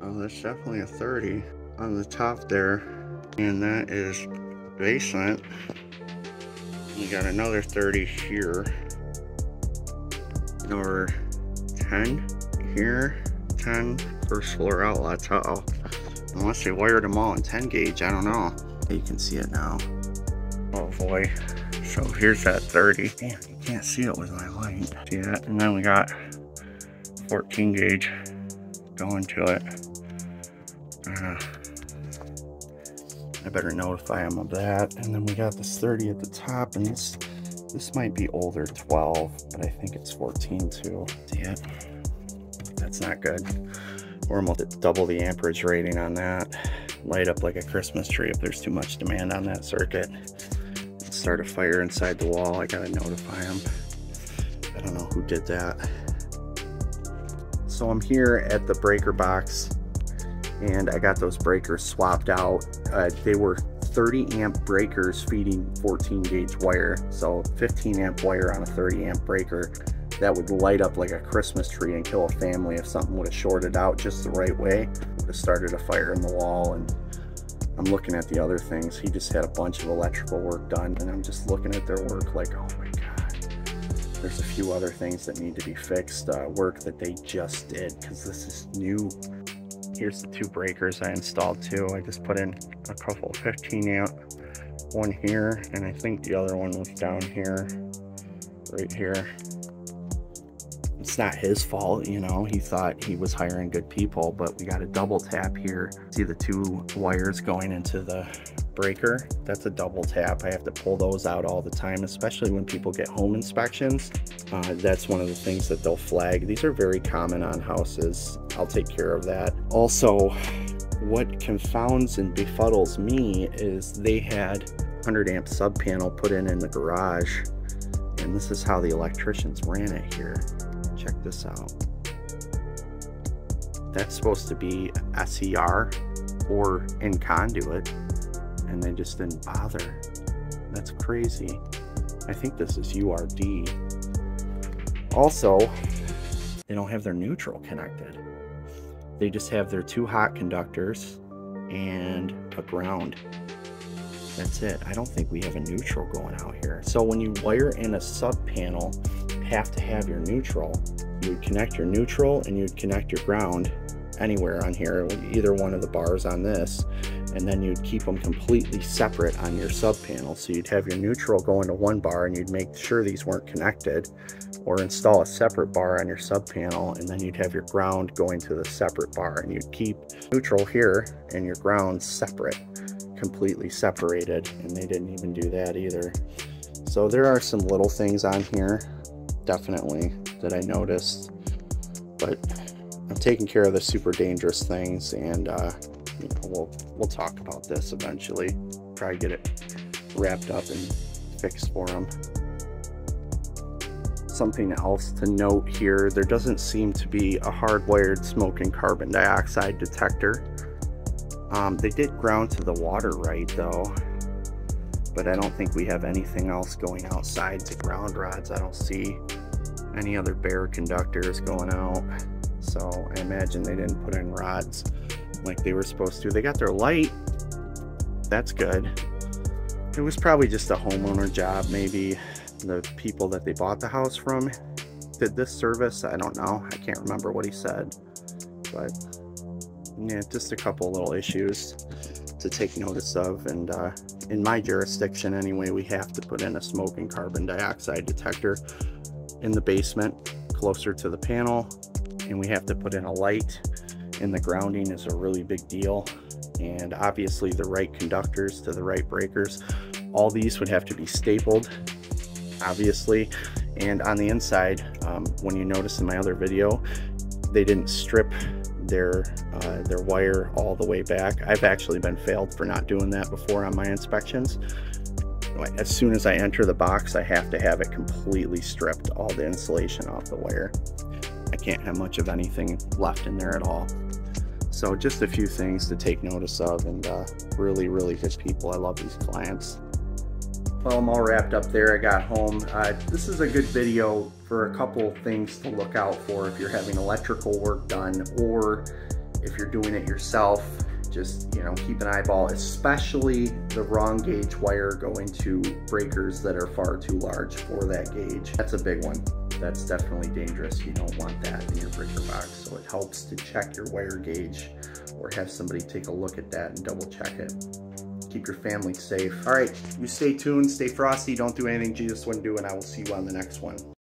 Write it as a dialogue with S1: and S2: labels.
S1: Oh, that's definitely a 30 on the top there. And that is basement. We got another 30 here. Number 10 here. 10 first floor outlets. Uh-oh. Unless they wired them all in 10 gauge, I don't know. You can see it now. Oh boy. So here's that 30. Damn, you can't see it with my light. See that? And then we got 14 gauge going to it. I better notify them of that. And then we got this 30 at the top, and this might be older, 12, but I think it's 14 too. See it? That's not good. We're almost at double the amperage rating on that. Light up like a Christmas tree if there's too much demand on that circuit. Start a fire inside the wall. I gotta notify them. I don't know who did that. So I'm here at the breaker box, and I got those breakers swapped out. They were 30 amp breakers feeding 14 gauge wire, so 15 amp wire on a 30 amp breaker that would light up like a Christmas tree and kill a family if something would have shorted out just the right way. Would have started a fire in the wall. And I'm looking at the other things. He just had a bunch of electrical work done, and I'm just looking at their work like, oh my god. There's a few other things that need to be fixed, work that they just did, because this is new. Here's the two breakers I installed too. I just put in a couple 15 amp, one here, and I think the other one was down here, right here. It's not his fault, you know, he thought he was hiring good people, but we got a double tap here. See the two wires going into the breaker? That's a double tap. I have to pull those out all the time, especially when people get home inspections. That's one of the things that they'll flag. These are very common on houses. I'll take care of that. Also, what confounds and befuddles me is they had 100 amp sub panel put in the garage, and this is how the electricians ran it here. Check this out. That's supposed to be SER or in conduit, and they just didn't bother. That's crazy. I think this is URD. Also, they don't have their neutral connected. They just have their two hot conductors and a ground. That's it. I don't think we have a neutral going out here. So when you wire in a sub panel, you have to have your neutral. You would connect your neutral and you'd connect your ground anywhere on here, either one of the bars on this, and then you'd keep them completely separate on your sub panel. So you'd have your neutral going to one bar, and you'd make sure these weren't connected, or install a separate bar on your sub panel, and then you'd have your ground going to the separate bar, and you'd keep neutral here and your ground separate, completely separated, and they didn't even do that either. So there are some little things on here, definitely, that I noticed, but I'm taking care of the super dangerous things, and you know, we'll talk about this eventually. Try to get it wrapped up and fixed for them. Something else to note here, there doesn't seem to be a hardwired smoke and carbon dioxide detector. They did ground to the water right though, but I don't think we have anything else going outside the ground rods. I don't see any other bare conductors going out, so I imagine they didn't put in rods like they were supposed to. They got their light, that's good. It was probably just a homeowner job. Maybe the people that they bought the house from did this service. I don't know, I can't remember what he said, but yeah, just a couple little issues to take notice of. And in my jurisdiction anyway, we have to put in a smoke and carbon dioxide detector in the basement closer to the panel, and we have to put in a light, and the grounding is a really big deal, and obviously the right conductors to the right breakers. All these would have to be stapled, obviously, and on the inside, when you notice in my other video, they didn't strip their wire all the way back. I've actually been failed for not doing that before on my inspections. As soon as I enter the box, I have to have it completely stripped, all the insulation off the wire. I can't have much of anything left in there at all. So just a few things to take notice of, and really, really good people. I love these clients. Well, I'm all wrapped up there. I got home. This is a good video for a couple things to look out for if you're having electrical work done, or if you're doing it yourself, just, you know, keep an eyeball, especially the wrong gauge wire going to breakers that are far too large for that gauge. That's a big one. That's definitely dangerous. You don't want that in your breaker box. So it helps to check your wire gauge or have somebody take a look at that and double check it. Keep your family safe. All right, you stay tuned, stay frosty, don't do anything Jesus wouldn't do, and I will see you on the next one.